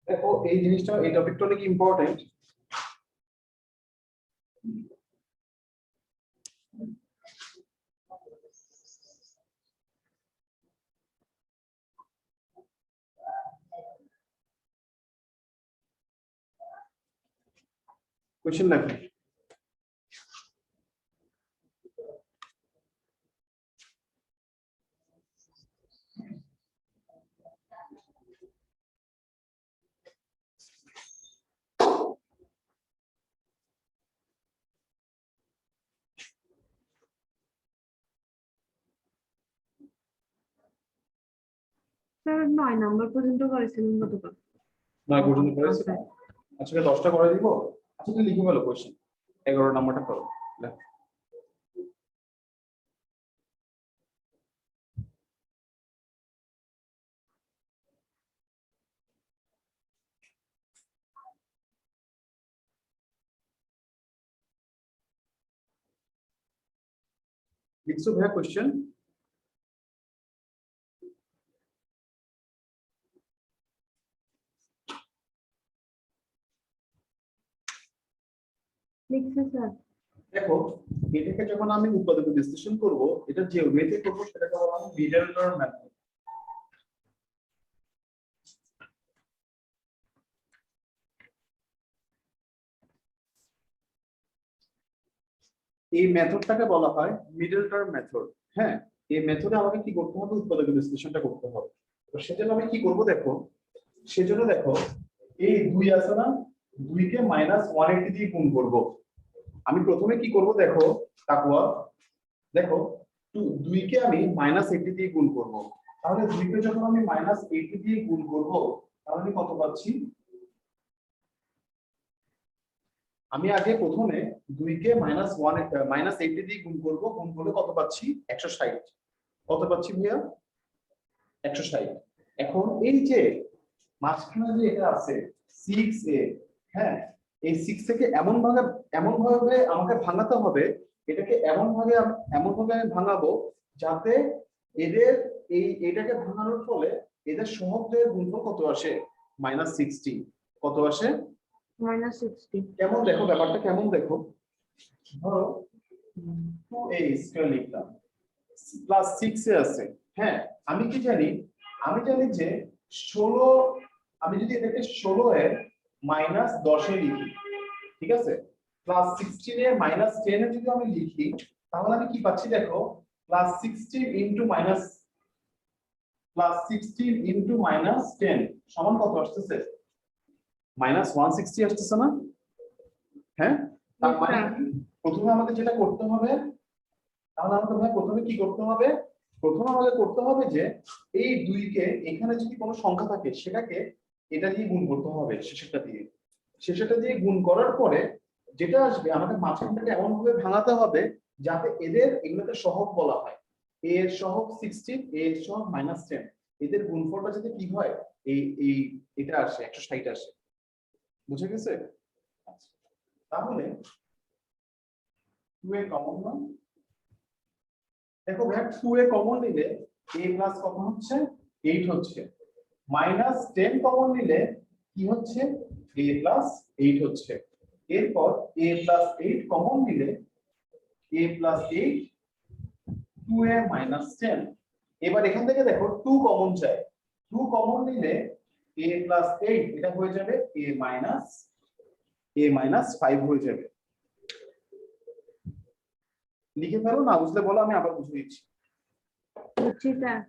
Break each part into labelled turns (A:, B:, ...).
A: দেখো এই জিনিসটা, এই টপিকটা অনেক ইম্পর্টেন্ট। কোশ্চেন দেখো,
B: স্যার 9 নাম্বার পর্যন্ত করেছিলেন গতকাল।
A: 9 পর্যন্ত করেছি। আচ্ছা 10টা করে দিব। আচ্ছা তুমি লিখে ফেলো কোশ্চেন, 11 নাম্বারটা করো। লেখো। লিখছো ভাইয়া কোশ্চেন?
B: লিখছে স্যার।
A: দেখো এটাকে যখন আমি উৎপাদক বিশ্লেষণ করব, এটা যে ওয়েতে করব সেটাকে বলা হয় মিডল টার্ম মেথড। এই মেথডটাকে বলা হয় মিডল টার্ম মেথড। হ্যাঁ, এই মেথডে আমাকে কি করতে হবে? উৎপাদক বিশ্লেষণটা করতে হবে। তো সেজন্য আমি কি করব দেখো, সেজন্য দেখো এই 2 আছে না, 2 কে -180 দিয়ে গুণ করব। আমি প্রথমে কি করব দেখো তাকওয়া, দেখো 2 কে আমি -80 দিয়ে গুণ করব। তাহলে 2 কে যখন আমি -80 দিয়ে গুণ করব, তাহলে আমি কত পাচ্ছি? আমি আগে প্রথমে 2 কে -80 দিয়ে গুণ করব, গুণ করলে কত পাচ্ছি? 160। কত পাচ্ছি ভাইয়া? 160। এখন এই যে মাঝখানে যে এটা আছে 6a, হ্যাঁ, এই 6 থেকে এমন ভাবে আমাকে ভাঙাতে হবে, এটাকে এমন ভাবে আমি ভাঙাবো যাতে এদের এটাকে ভাঙানোর ফলে এদের সহগের গুণফল কত আসে? -60। কত আসে?
B: -60।
A: কেমন দেখো ব্যাপারটা, কেমন দেখো, ধরো 2a স্কয়ার লিখলাম, প্লাস 6 এ আছে। হ্যাঁ, আমি কি জানি? আমি জানি যে 16, আমি যদি এটাকে 16 এর -10 এ লিখি, ঠিক আছে, প্লাস 16 এর -10 এ যদি আমি লিখি, তাহলে আমি কি পাচ্ছি দেখো, +16 ইনটু -10 সমান কত আসতেছে? -160 আসতেছে না? হ্যাঁ, তার মানে কি? প্রথমে আমাকে যেটা করতে হবে, তাহলে আমাকে ভাই প্রথমে কি করতে হবে? প্রথমে আমাকে করতে হবে যে এই 2 কে এখানে যদি কোনো সংখ্যা থাকে সেটাকে এটা দিয়ে গুণ করতে হবে, শেষেরটা দিয়ে গুণ করার পরে যেটা আসবে আমাকে মাঝখানটাকে এমন ভাবে ভাঙাতে হবে যাতে এগুলোকে সহগ বলা হয়। a এর সহগ 16, a এর সহগ -10, এদের গুণফলটা যাতে কি হয়, এই এই এটা আসে 160 আসে। বুঝে গেছে? আচ্ছা, তাহলে 2 এ কমন না, দেখো ভাই 2 এ কমন নিলে a প্লাস কত হচ্ছে? 8 হচ্ছে। -10 কমন নিলে কি হচ্ছে? a প্লাস 8 হচ্ছে। এরপর a প্লাস 8 কমন নিলে a প্লাস 8 2a -10। এবার এখান থেকে দেখো 2 কমন চাই, 2 কমন নিলে a প্লাস 8 এটা হয়ে যাবে a মাইনাস 5 হয়ে যাবে। লিখে ফেলো, না বুঝলে বলো, আমি আবার বুঝিয়ে দিচ্ছি।
B: বুঝছি স্যার।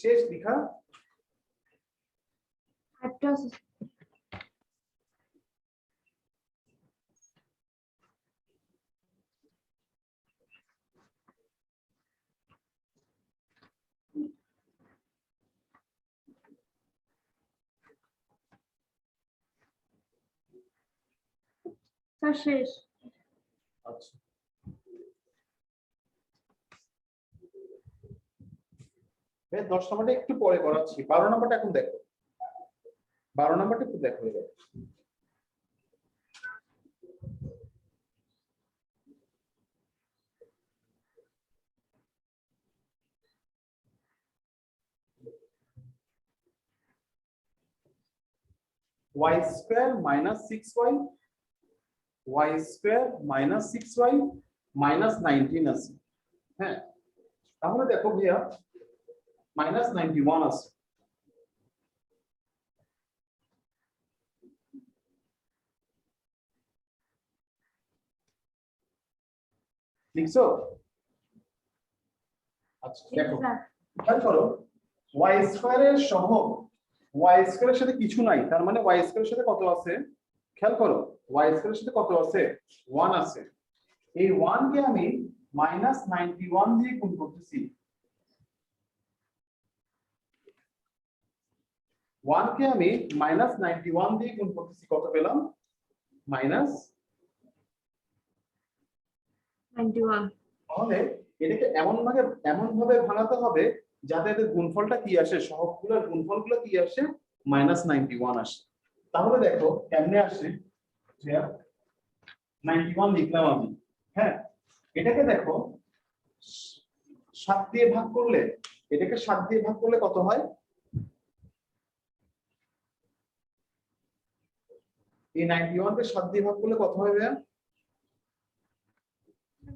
A: শেষ লিখা
B: একটা আছে। স্যার শেষ।
A: আচ্ছা ভাই 10 নম্বরটা একটু পরে করাচ্ছি, 12 নম্বরটা এখন দেখো, 12 নম্বরটা একটু দেখো এবার। y square minus 6y, y square minus 6y minus 19 আছে। হ্যাঁ, তাহলে দেখো ভাইয়া মাইনাস 91 আছে। লিখছো? আচ্ছা দেখো,
B: স্যার
A: খেয়াল করো y স্কয়ারের সহগ y স্কয়ারের সাথে কিছু নাই, তার মানে y স্কয়ারের সাথে কত আছে? খেয়াল করো y স্কয়ারের সাথে কত আছে? 1 আছে। এই 1 কে আমি মাইনাস 91 দিয়ে গুণ করতেছি। 1 কে আমি মাইনাস 91 দিয়ে গুণ করতেছি, কত পেলাম? মাইনাস
B: 91।
A: তাহলে এটাকে এমন ভাবে ভাঙাতে হবে যাতে এদের গুণফলটা কি আসে, সহগগুলোর গুণফলগুলো কি আসে? মাইনাস 91 আসে। তাহলে দেখো কেমনে আসে, যে 91 লিখলাম আমি। হ্যাঁ, এটাকে দেখো 7 দিয়ে ভাগ করলে, এটাকে 7 দিয়ে ভাগ করলে কত হয়? এই 91 কে 7 দিয়ে ভাগ করলে কত হয় ভাইয়া?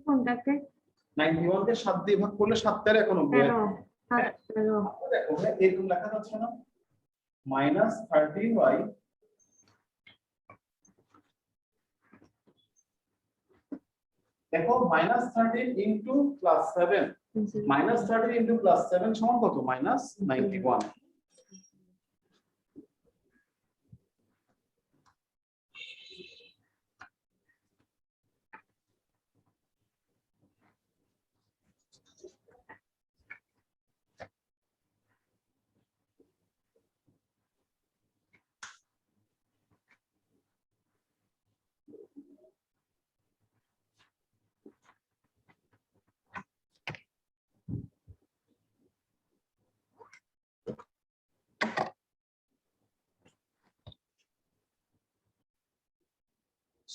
B: কোনটাকে?
A: 91 কে 7 দিয়ে ভাগ করলে 7 তেরো 91।
B: 13।
A: হ্যাঁ,
B: 13।
A: দেখো ভাইয়া এরকম লেখা যাচ্ছে না, মাইনাস 13y দেখো minus 13 into plus 7, minus 13 into plus 7 সমান কত? মাইনাস 91।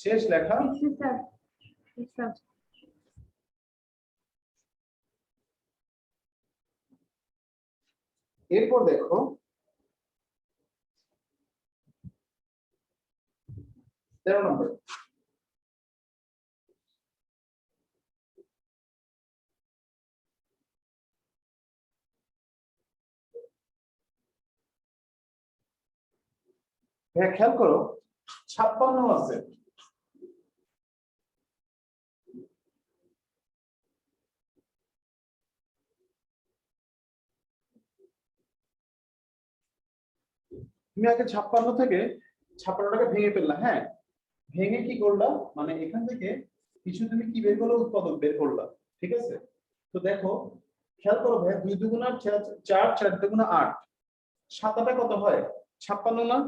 A: শেষ লেখা।
B: স্যার স্যার
A: এরপর দেখো 13 নম্বর, হ্যাঁ খেয়াল করো 56 আছে। তুমি আগে 56 থেকে 56টাকে ভেঙে ফেললা। হ্যাঁ, ভেঙে কি করলা, মানে এখান থেকে কিছু তুমি কি বের করলে? উৎপাদক বের করলা। ঠিক আছে, তো দেখো খেয়াল করো ভাই, 2 দুগুণা 4, 4 দুগুণা 8, 7 8 কত হয়? 56 না?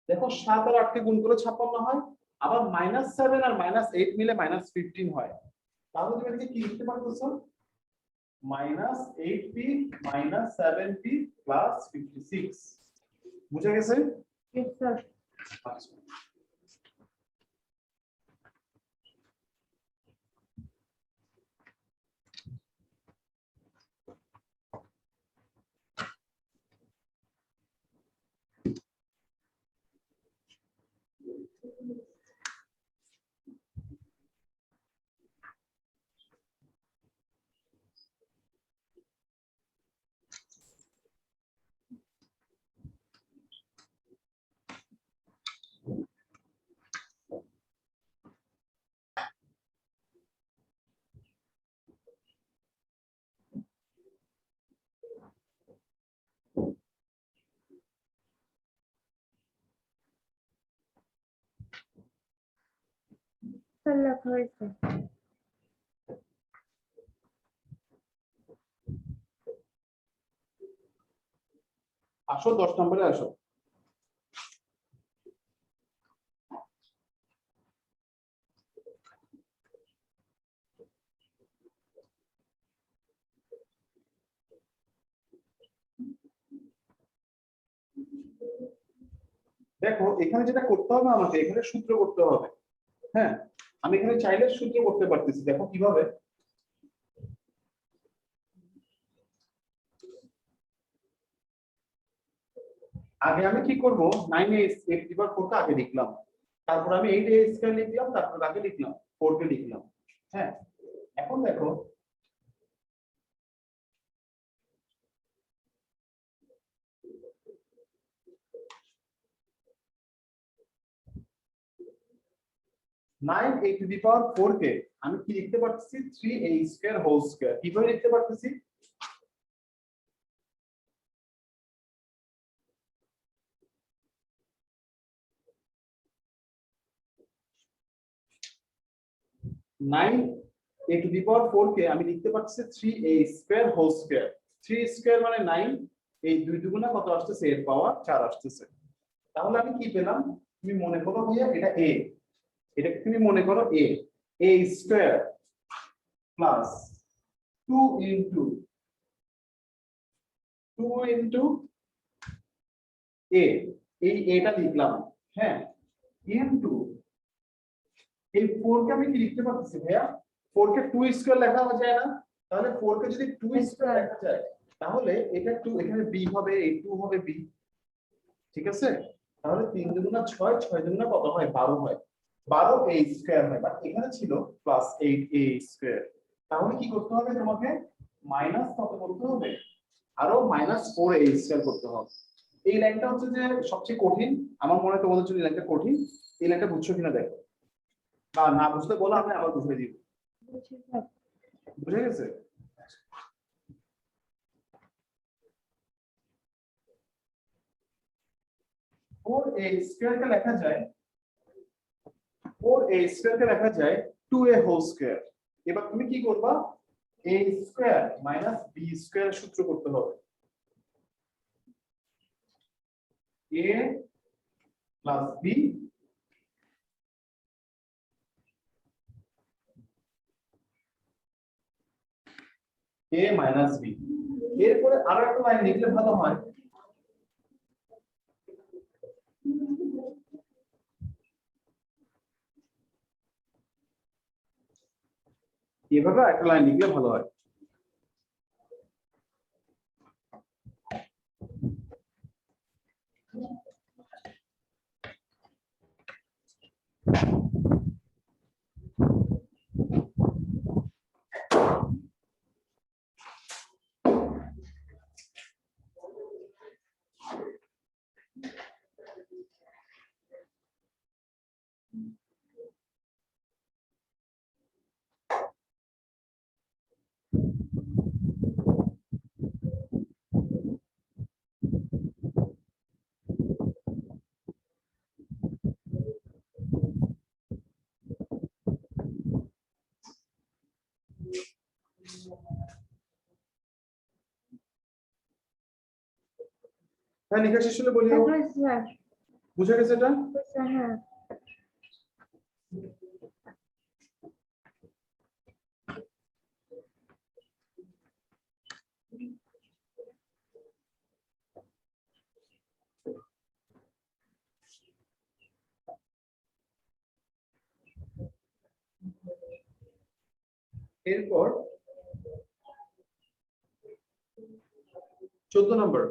A: দেখো 7 আর 8 কে গুণ করে 56 হয়। আবার -7 আর -8 মিলে -15 হয়। তাহলে তুমি এটাকে কি লিখতে পারতেছো? -8p -7p plus 56। বুঝা গেছে?
B: স্যার।
A: আচ্ছা
B: স্যার লেখা হয়েছে।
A: আসো 10 নম্বরে আসো। দেখো এখানে যেটা করতে হবে আমাকে এখানে সূত্র করতে হবে। হ্যাঁ, আমি এখানে চাইলে সূত্র করতে পারতেছি। দেখো কিভাবে। আগে আমি কি করব, 9 এ এবার 4 কে আগে লিখলাম, তারপর আমি 8 এ স্কয়ার লিখলাম, তারপর আগে লিখলাম 4 কে লিখলাম। হ্যাঁ, এখন দেখো নাইন এ টু দি পাওয়ার 4 কে আমি কি লিখতে পারতেছি 3a স্কয়ার হোল স্কয়ার। কিভাবে লিখতে পারতেছি, নাইন এ টু দি পাওয়ার 4 কে আমি লিখতে পারতেছি 3a square whole square. 3 square মানে 9, এই দুই দুগুণা কত আসতেছে, এর পাওয়ার 4 আসতেছে। তাহলে আমি কি পেলাম, তুমি মনে করো ভাইয়া এটা a, এটা তুমি মনে করো a square plus 2 into a, এই এটা লিখলাম। হ্যাঁ, ইনটু এই 4 কে আমি কি লিখতে পারতেছি ভাইয়া, 4 কে 2 স্কয়ার লেখা যায় না? তাহলে 4 কে যদি 2 স্কয়ার লেখা যায় তাহলে এটা 2, এখানে b হবে, এই 2 হবে b। ঠিক আছে, তাহলে 3 দুগুণা 6, 6 দুগুণা কত হয়, 12 হয়। 12 a স্কয়ার হয়, বাট এখানে ছিল প্লাস 8a স্কয়ার। তাহলে কি করতে হবে তোমাকে, মাইনাস কত করতে হবে, আরো মাইনাস 4a স্কয়ার করতে হবে। এই লাইনটা হচ্ছে যে সবচেয়ে কঠিন, আমার মনে হয় তোমাদের জন্য এই লাইনটা কঠিন। এই লাইনটা বুঝছো কিনা দেখো, না না বুঝতে বলো, আমি আবার বুঝিয়ে দিব। বুঝে গেছে? ফোর এ স্কয়ার কে লেখা যায়, 4a স্কয়ার কে লেখা যায় 2a হোল স্কয়ার। এবার তুমি কি করবা, a square minus b square সূত্র করতে হবে। a plus b a minus b। এরপরে আরো একটা লাইন লিখলে ভালো হয়, এভাবে একটা লাইন লিখলে ভালো হয়। হ্যাঁ, লেখা শেষ হলে বলিও।
B: স্যার
A: বুঝে গেছে এটা?
B: হ্যাঁ।
A: এরপর 14 নম্বর,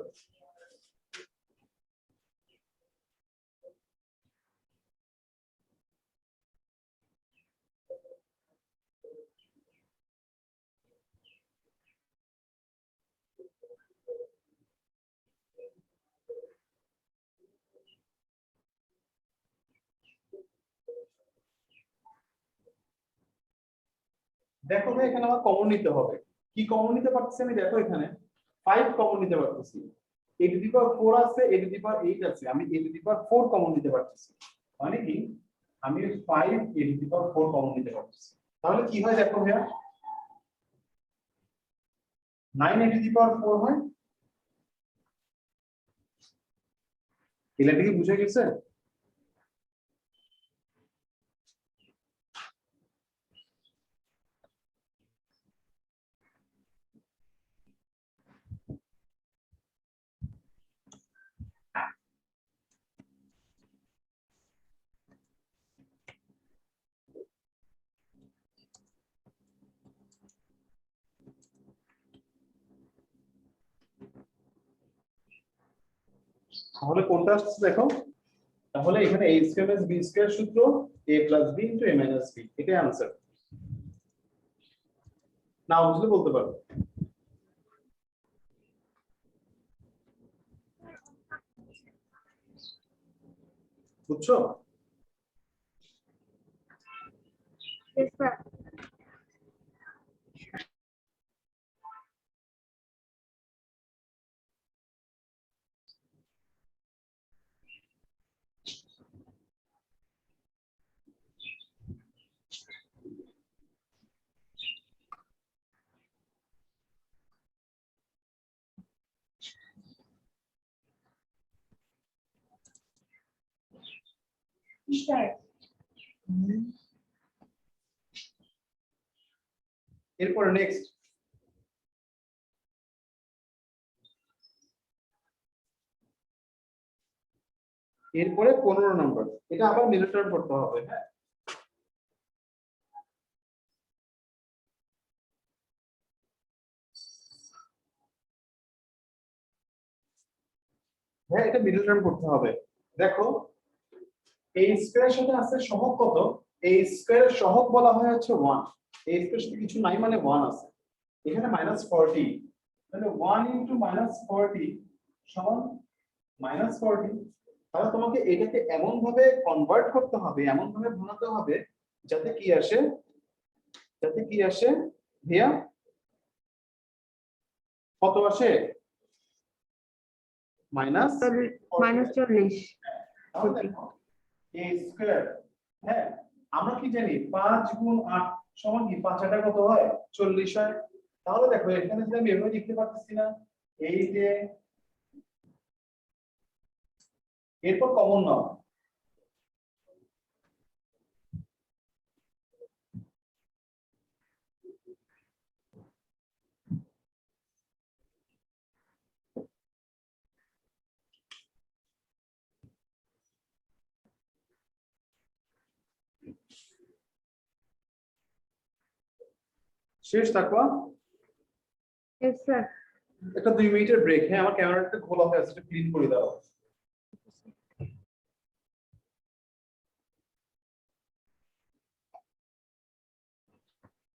A: দেখো ভাই এখানে আমার কমন নিতে হবে। কি কমন নিতে পারতেছি আমি, দেখো এখানে 5 কমন নিতে পারতেছি, a টু দি পাওয়ার 4 আছে, a টু দি পাওয়ার 8 আছে, আমি a to the power 4 common নিতে পারতেছি। মানে কি, আমি 5 a⁴ কমন নিতে পারছি, তাহলে কি হয় দেখো ভাইয়া, 9 a⁴ হয়। এটা কি বুঝে গেছে? তাহলে কোনটা আসছে দেখো, তাহলে এখানে a² + b² সূত্র a + b * a - b, এটাই आंसर। না বুঝলে বলতে পারো। বুঝছো?
B: Yes, sir. Sir.
A: এরপর নেক্সট, এরপরে 15 নম্বর, এটা আবার মিডল টার্ম করতে হবে। হ্যাঁ, হ্যাঁ এটা মিডল টার্ম করতে হবে। দেখো এই স্কয়ারের সাথে আছে সহগ কত, এই স্কয়ারের সহগ বলা হয় হচ্ছে 1, এই স্কয়ারের সাথে কিছু নাই মানে 1 আছে, এখানে -40, তাহলে 1 * -40 সমান -40। তাহলে তোমাকে এটাকে এমন ভাবে কনভার্ট করতে হবে, এমন ভাবে বানাতে হবে যাতে কি আসে, যাতে কি আসে ভাইয়া, কত আসে,
B: -40।
A: তাহলে দেখো a স্কয়ার, হ্যাঁ আমরা কি জানি 5 × 8 সমান কি 5 8 কত হয় 40 হয়। তাহলে দেখো এখানে যদি আমি এভাবে লিখতে পারতেছি না, এই যে এরপর কমন নাও, শেষ থাকো।
B: Yes, sir.
A: একটা 2 মিনিটের ব্রেক, হ্যাঁ আমার ক্যামেরাটা খোলা হয়ে আছে, এটা ক্লিন করে দাও।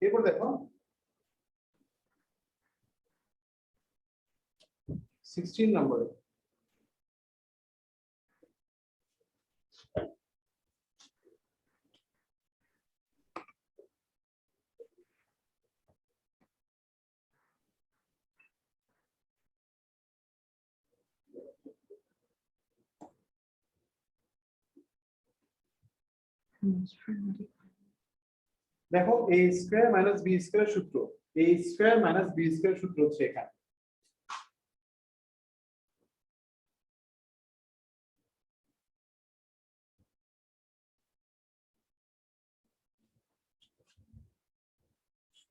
A: এরপর দেখো 16 নম্বরে, দেখো a স্কয়ার - b স্কয়ার সূত্র, a স্কয়ার - b স্কয়ার সূত্র হচ্ছে এখানে,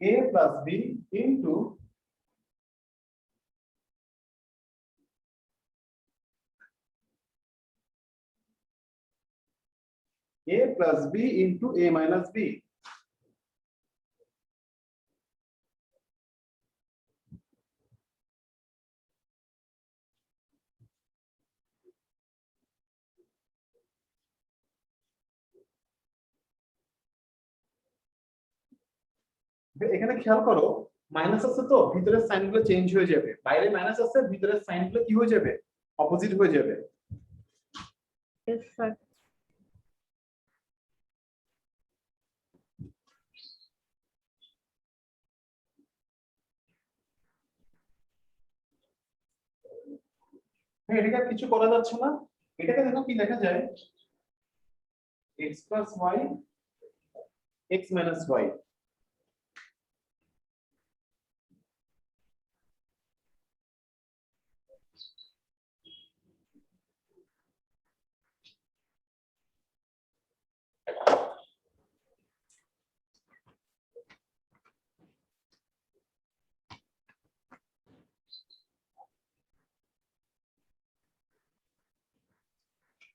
A: a + b into a + b into a - b। এখানে খেয়াল করো মাইনাস আছে তো ভিতরের সাইনগুলো চেঞ্জ হয়ে যাবে, বাইরে মাইনাস আছে ভিতরের সাইনগুলো কি হয়ে যাবে, অপোজিট হয়ে যাবে।
B: Yes, sir.
A: হ্যাঁ এটাকে আর কিছু করা যাচ্ছে না, এটাকে দেখো কি লেখা যায়, x plus y x minus y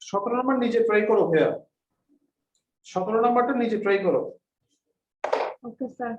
A: সতেরো নম্বর নিচে ট্রাই করো ভাইয়া 17 নাম্বারটা নিচে ট্রাই করো
B: ওকে স্যার।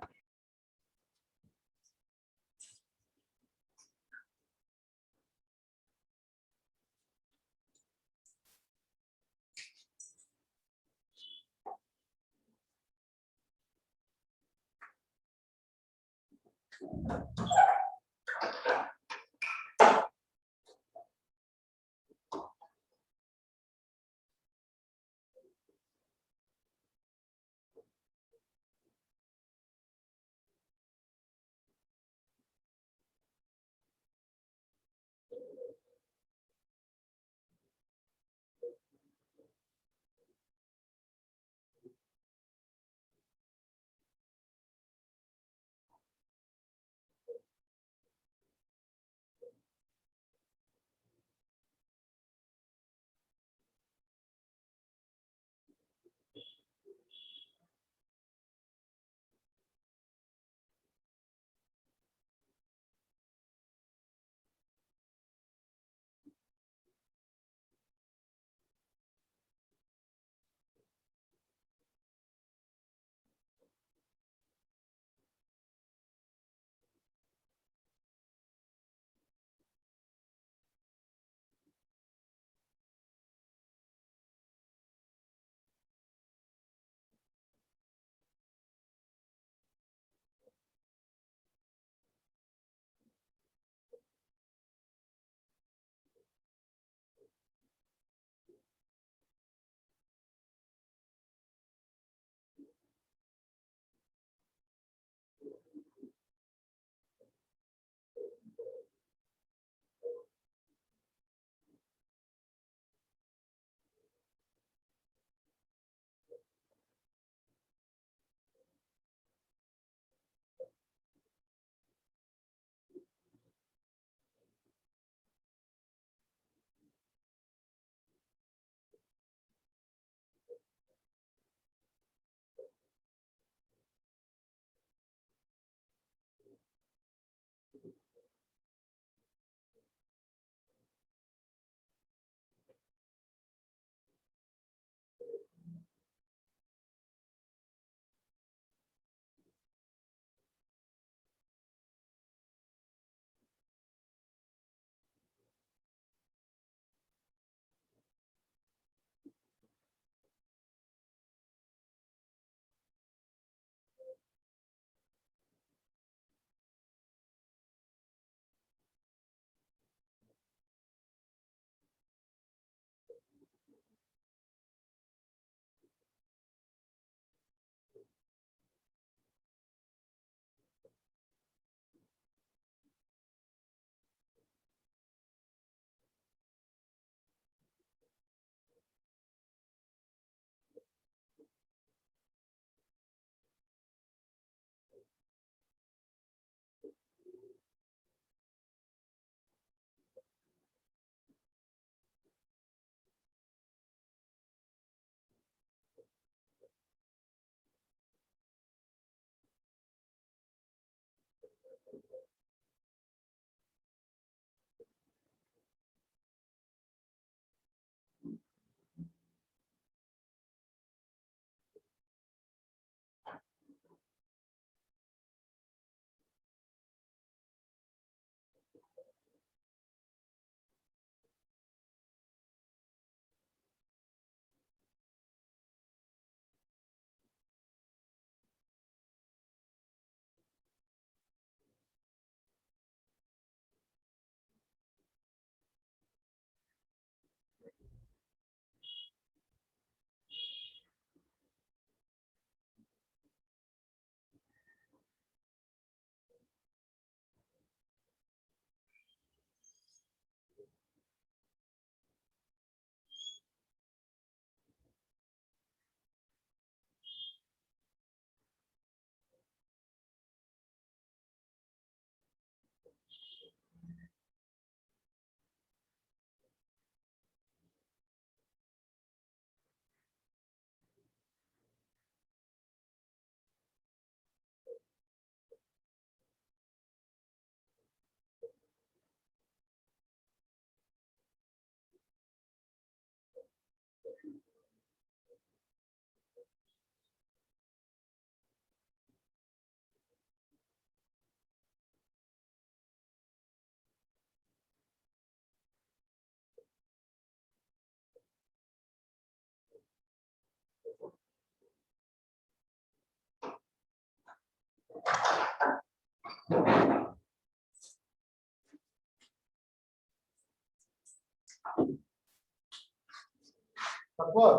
A: তারপর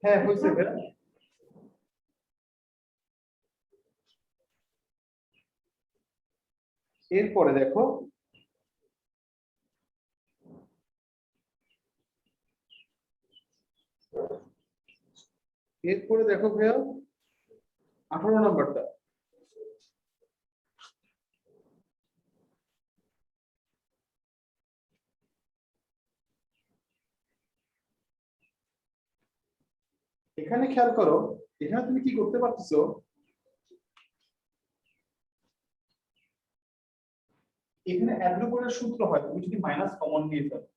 A: হ্যাঁ হয়েছে ভাইয়া। এরপরে দেখো ভাইয়া 18 নাম্বারটা। এখানে খেয়াল করো, এখানে তুমি কি করতে পারতেছো, এখানে অ্যাড্রোপোরের সূত্র হয় তুমি যদি মাইনাস কমন নিয়ে ফেলো,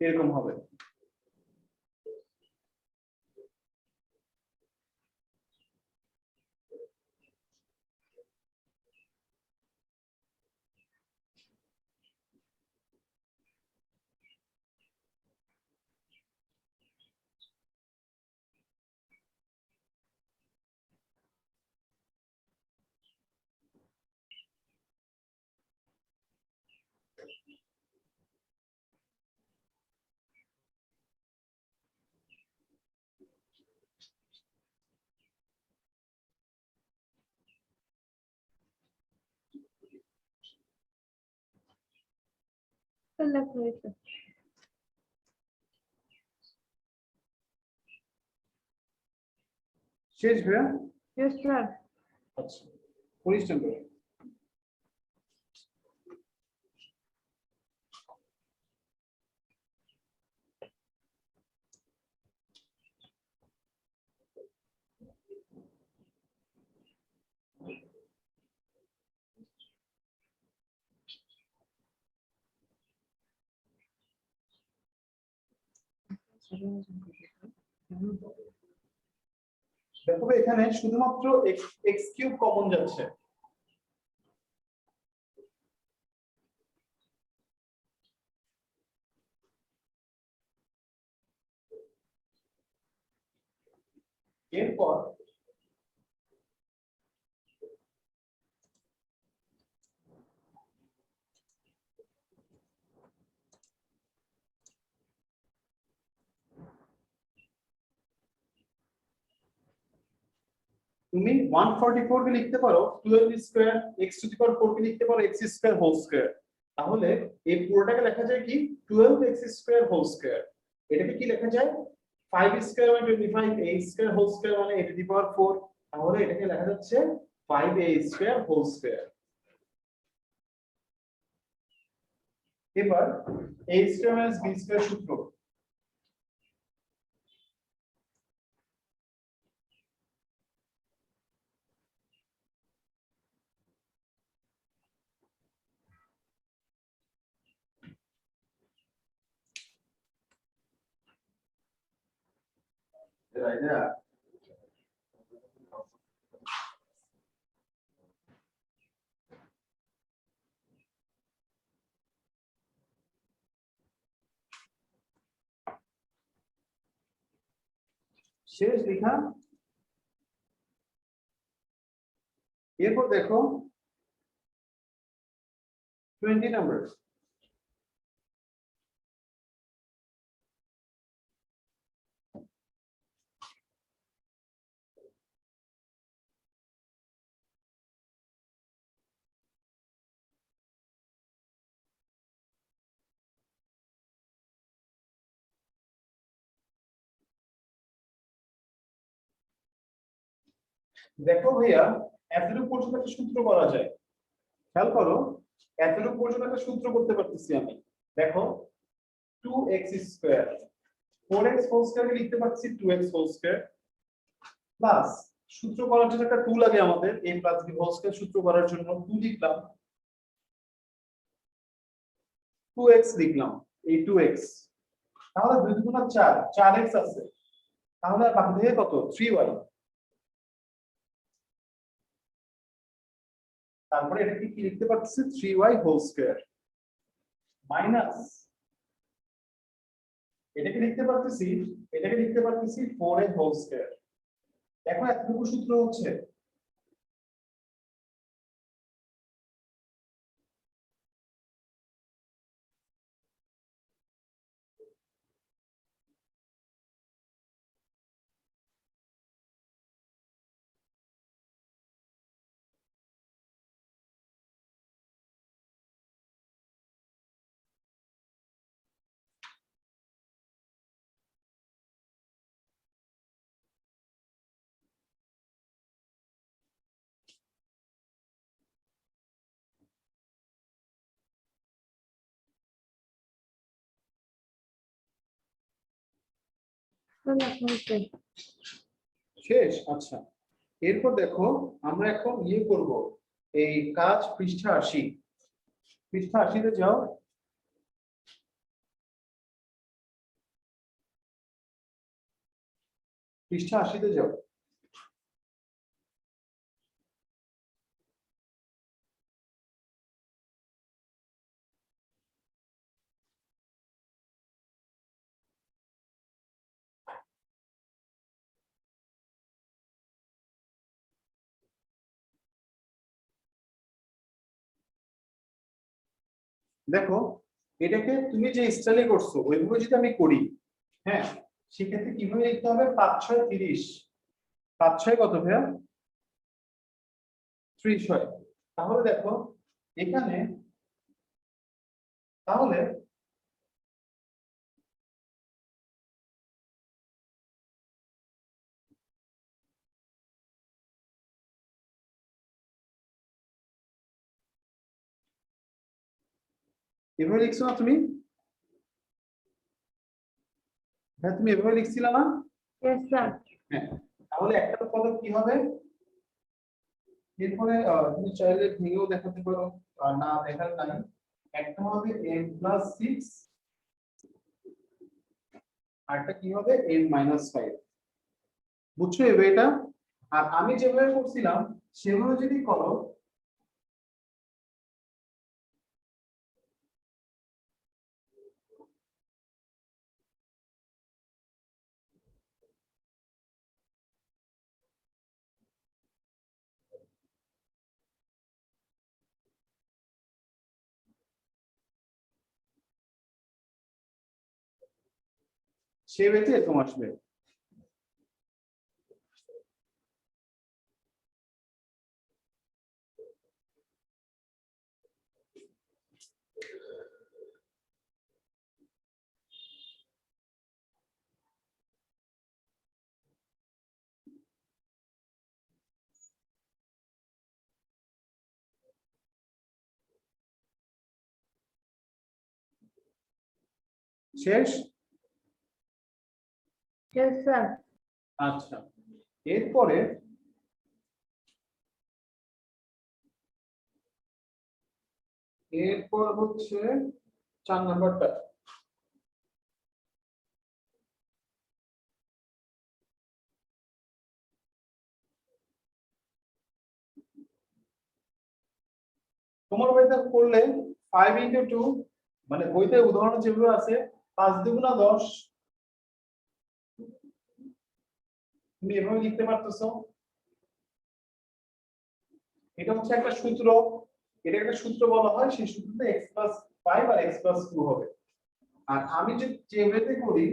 A: এরকম হবে।
B: লেখা হয়েছে।
A: শেষ ভাইয়া?
B: Yes sir.
A: আচ্ছা, পরিষ্কার করে দেখো ভাই, এখানে শুধুমাত্র এক্স কিউব কমন যাচ্ছে। এরপর তুমি 144 কে লিখতে পারো 12 স্কয়ার, x টু দি পাওয়ার 4 কে লিখতে পারো x স্কয়ার হোল স্কয়ার। তাহলে এই পুরোটাকে লেখা যায় কি 12x স্কয়ার হোল স্কয়ার। এটাকে কি লেখা যায় 5 স্কয়ার মানে 25, a স্কয়ার হোল স্কয়ার মানে a টু দি পাওয়ার 4। তাহলে এটাকে লেখা যাচ্ছে 5a স্কয়ার হোল স্কয়ার। এবার a square minus b square সূত্র। শেষ লেখা। এরপর দেখো 20 নাম্বার। দেখো ভাইয়া, এতটুকু পর্যন্ত একটা সূত্র করা যায়। খেয়াল করো, এতটুকু পর্যন্ত একটা সূত্র করতে পারতেছি আমি। দেখো 2x square 4x whole square লিখতে পাচ্ছি 2x হোল স্কয়ার প্লাস সূত্র করার জন্য একটা 2 লাগে আমাদের, a plus b whole square সূত্র করার জন্য 2 লিখলাম, 2x লিখলাম, এই 2x, তাহলে 2 দুগুণ 4, 4x আছে, তাহলে আর বাকি থেকে কত 3y, তারপরে এটাকে কি লিখতে পারতেছি 3y হোল স্কয়ার মাইনাস এটাকে লিখতে পারতেছি 4a হোল স্কয়ার। দেখো এতটুকু সূত্র হচ্ছে,
B: স্যার লেখা হচ্ছে।
A: শেষ? আচ্ছা, এরপর দেখো আমরা এখন ইয়ে করব, এই কাজ পৃষ্ঠা 80, পৃষ্ঠা 80 তে যাও, পৃষ্ঠা 80 তে যাও। দেখো এটাকে তুমি যে স্টাইলে করছো ওইভাবে যদি আমি করি, হ্যাঁ, সেক্ষেত্রে কিভাবে লিখতে হবে, 5 6 30, 5 6 কত ভাইয়া 30 হয়। তাহলে দেখো এখানে, তাহলে এভাবে লিখছো না তুমি? হ্যাঁ তুমি এভাবে লিখছিলে না?
B: Yes sir.
A: হ্যাঁ, তাহলে একটা পদ কি হবে, এরপরে তুমি চাইলে ভেঙেও দেখাতে পারো, না দেখার নাই, একটা হবে n প্লাস 6, আরটা কি হবে n মাইনাস 5, বুঝছো এটা? আর আমি যেভাবে করছিলাম সেভাবে যদি করো, সে বেঁচে এরকম আসবে। শেষ?
B: Yes sir.
A: আচ্ছা, এরপরে এরপর হচ্ছে 4 নাম্বারটা, তোমার বইতে করলে 5 ইনটু 2, মানে বইতে উদাহরণ যেগুলো আছে 5 দুগুণা 10, তুমি এভাবে লিখতে পারতেছো। এটা হচ্ছে একটা সূত্র, এটা একটা সূত্র বলা হয়, সেই সূত্রতে x প্লাস 5 আর x প্লাস 2 হবে। আর আমি যে যেভাবে করি,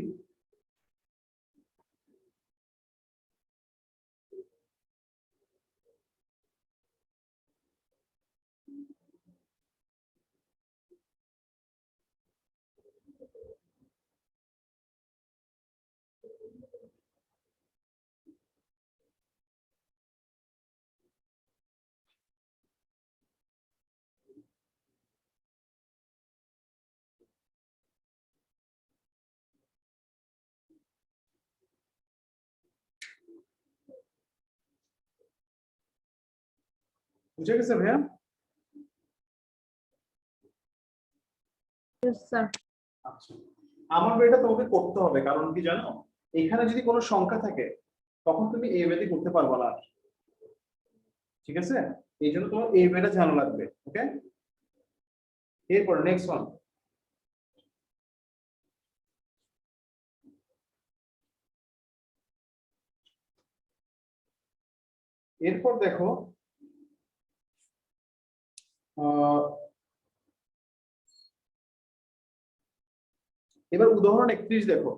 A: বুঝে গেছে ভাইয়া?
B: Yes, sir.
A: আচ্ছা, আমার এটা তোমাকে করতে হবে, কারণ কি জানো, এখানে যদি কোনো সংখ্যা থাকে তখন তুমি এই ওয়েতে করতে পারবে না, ঠিক আছে? এই জন্য তোমার এই ওয়েটা জানা লাগবে। ওকে, এরপর নেক্সট ওয়ান। এরপর দেখো এবার উদাহরণ 31 দেখো।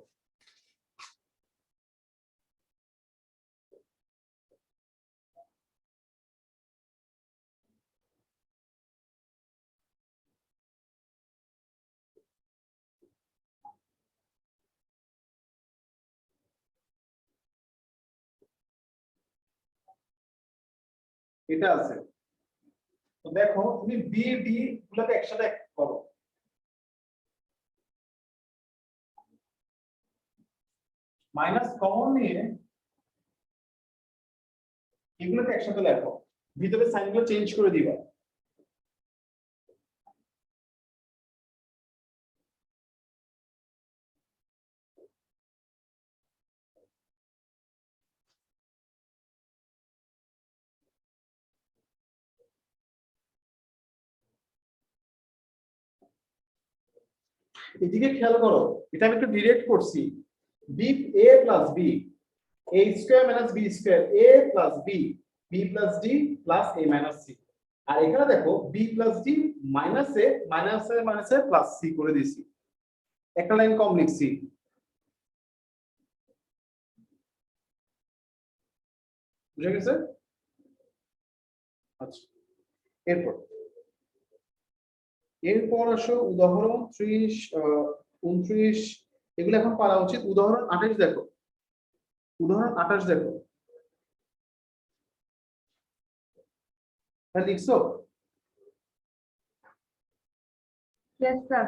A: এটা আছে, তো দেখো তুমি বি ডি গুলোকে একসাথে করো। মাইনাস কমন নিয়ে এগুলোকে একসাথে লেখো, ভিতরে সাইনগুলো চেঞ্জ করে দিবা। এদিকে খেয়াল করো, এটা আমি একটু ডিরেক্ট করছি। B A plus B, A square minus B square, A plus B, B plus D plus A minus C. আর এখানে দেখো B plus D minus A minus A plus C করে দিছি, একটা লাইন কম লিখছি। বুঝে গেছে? আচ্ছা, এরপর এরপর আসো উদাহরণ 30, 29, এগুলো এখন পারা উচিত। উদাহরণ 28 দেখো, উদাহরণ 28 দেখো। হ্যাঁ, লিখছো?
B: Yes, sir.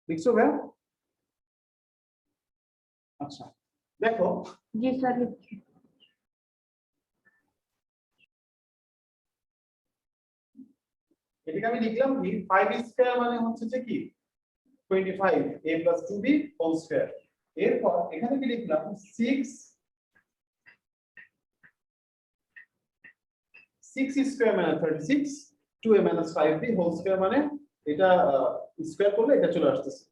A: লিখছো ভাইয়া? আচ্ছা, দেখো
B: जी सर लिखिए।
A: এটাকে আমি লিখলাম কি 5 স্কয়ার মানে হচ্ছে যে কি 25 a plus 2b whole square. এরপর এখানে কি লিখলাম 6 স্কয়ার মানে 36, 2a minus 5b whole square মানে এটা স্কয়ার করলে এটা চলে আসতেছে।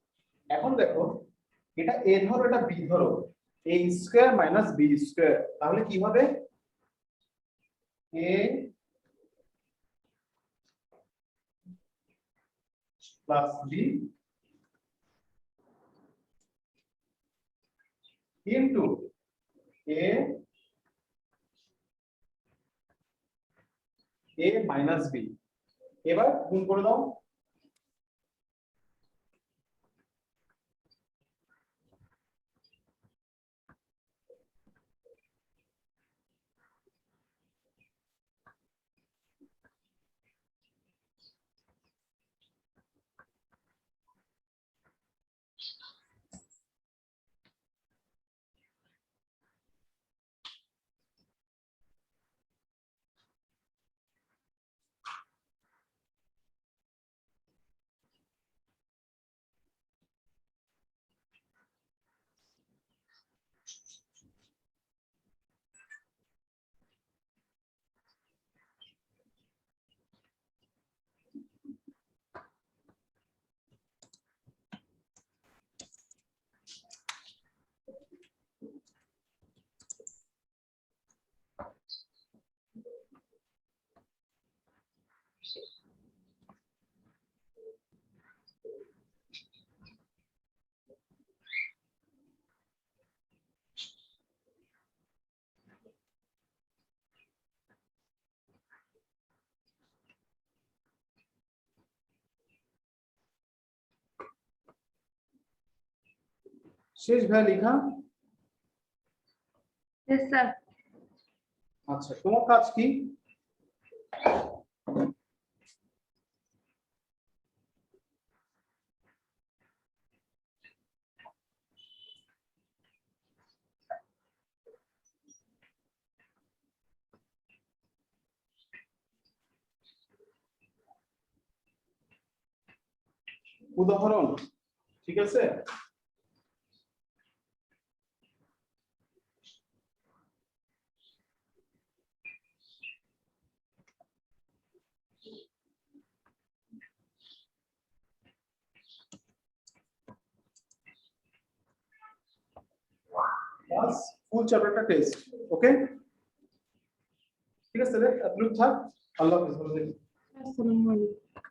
A: এখন দেখো এটা a ধরো, এটা b ধরো, a square minus b square, তাহলে কি হবে a plus b into a minus b। এবার গুণ করে দাও। শেষ ভাইয়া লেখা?
B: Yes sir.
A: আচ্ছা, তোমার কাজ কি? উদাহরণ, ঠিক আছে? বাস ফুল চ্যাপ্টারটা টেস্ট, ওকে? ঠিক আছে রে, এতটুকু থাক। আল্লাহ হাফেজ।
B: अस्सलाम वालेकुम।